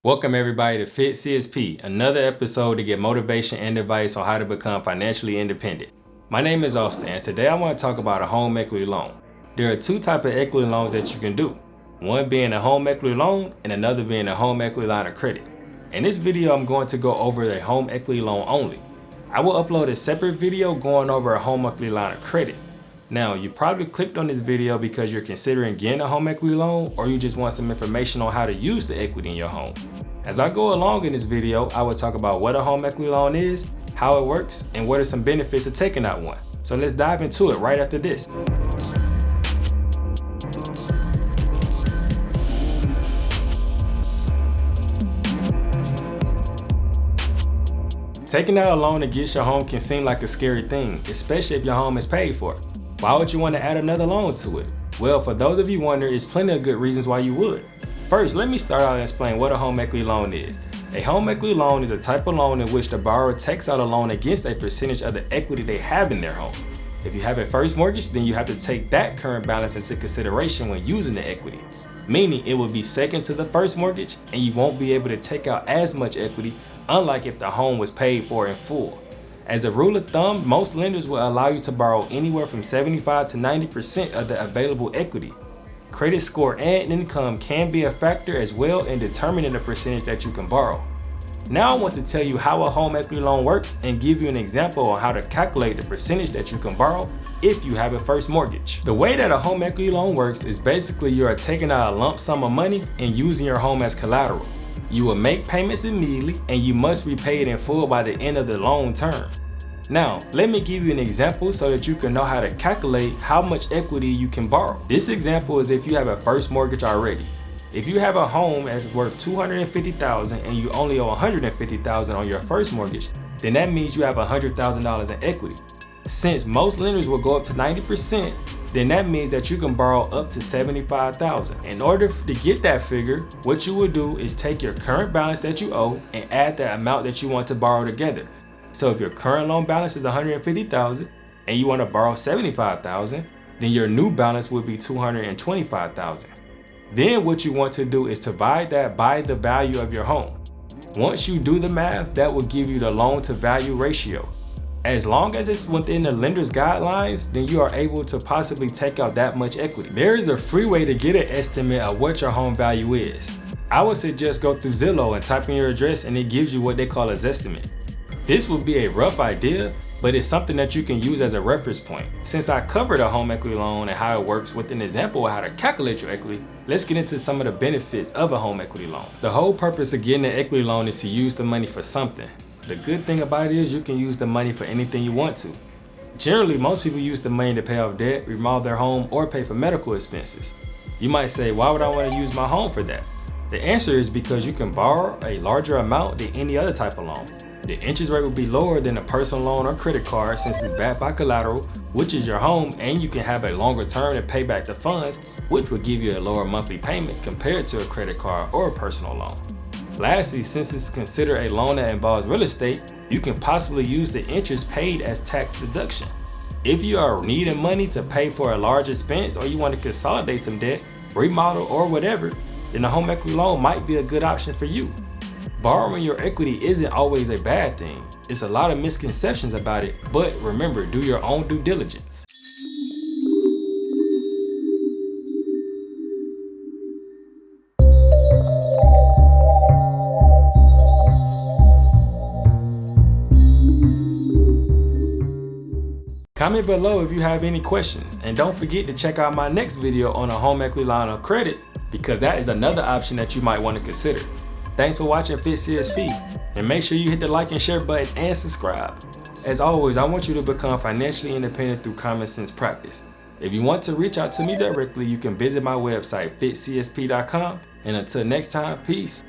Welcome everybody to FITCSP, another episode to get motivation and advice on how to become financially independent. My name is Austin, and today I want to talk about a home equity loan. There are two types of equity loans that you can do. One being a home equity loan and another being a home equity line of credit. In this video, I'm going to go over a home equity loan only. I will upload a separate video going over a home equity line of credit. Now, you probably clicked on this video because you're considering getting a home equity loan, or you just want some information on how to use the equity in your home. As I go along in this video, I will talk about what a home equity loan is, how it works, and what are some benefits of taking out one. So let's dive into it right after this. Taking out a loan against your home can seem like a scary thing, especially if your home is paid for. Why would you want to add another loan to it? Well, for those of you wondering, there's plenty of good reasons why you would. First, let me start out and explain what a home equity loan is. A home equity loan is a type of loan in which the borrower takes out a loan against a percentage of the equity they have in their home. If you have a first mortgage, then you have to take that current balance into consideration when using the equity. Meaning it will be second to the first mortgage and you won't be able to take out as much equity, unlike if the home was paid for in full. As a rule of thumb, most lenders will allow you to borrow anywhere from 75 to 90% of the available equity. Credit score and income can be a factor as well in determining the percentage that you can borrow. Now I want to tell you how a home equity loan works and give you an example on how to calculate the percentage that you can borrow if you have a first mortgage. The way that a home equity loan works is basically you are taking out a lump sum of money and using your home as collateral. You will make payments immediately and you must repay it in full by the end of the loan term. Now, let me give you an example so that you can know how to calculate how much equity you can borrow. This example is if you have a first mortgage already. If you have a home that's worth $250,000 and you only owe $150,000 on your first mortgage, then that means you have $100,000 in equity. Since most lenders will go up to 90%, then that means that you can borrow up to $75,000. In order to get that figure, what you will do is take your current balance that you owe and add the amount that you want to borrow together. So if your current loan balance is $150,000 and you want to borrow $75,000, then your new balance would be $225,000. Then what you want to do is divide that by the value of your home. Once you do the math, that will give you the loan to value ratio. As long as it's within the lender's guidelines, then you are able to possibly take out that much equity. There is a free way to get an estimate of what your home value is. I would suggest go through Zillow and type in your address and it gives you what they call a Zestimate. This would be a rough idea, but it's something that you can use as a reference point. Since I covered a home equity loan and how it works with an example of how to calculate your equity, let's get into some of the benefits of a home equity loan. The whole purpose of getting an equity loan is to use the money for something. The good thing about it is you can use the money for anything you want to. Generally, most people use the money to pay off debt, remodel their home, or pay for medical expenses. You might say, why would I want to use my home for that? The answer is because you can borrow a larger amount than any other type of loan. The interest rate will be lower than a personal loan or credit card since it's backed by collateral, which is your home, and you can have a longer term to pay back the funds, which will give you a lower monthly payment compared to a credit card or a personal loan. Lastly, since it's considered a loan that involves real estate, you can possibly use the interest paid as tax deduction. If you are needing money to pay for a large expense or you want to consolidate some debt, remodel, or whatever, then a home equity loan might be a good option for you. Borrowing your equity isn't always a bad thing. It's a lot of misconceptions about it, but remember, do your own due diligence. Comment below if you have any questions, and don't forget to check out my next video on a home equity line of credit, because that is another option that you might want to consider. Thanks for watching FITCSP, and make sure you hit the like and share button and subscribe. As always, I want you to become financially independent through common sense practice. If you want to reach out to me directly, you can visit my website, FITCSP.com, and until next time, peace.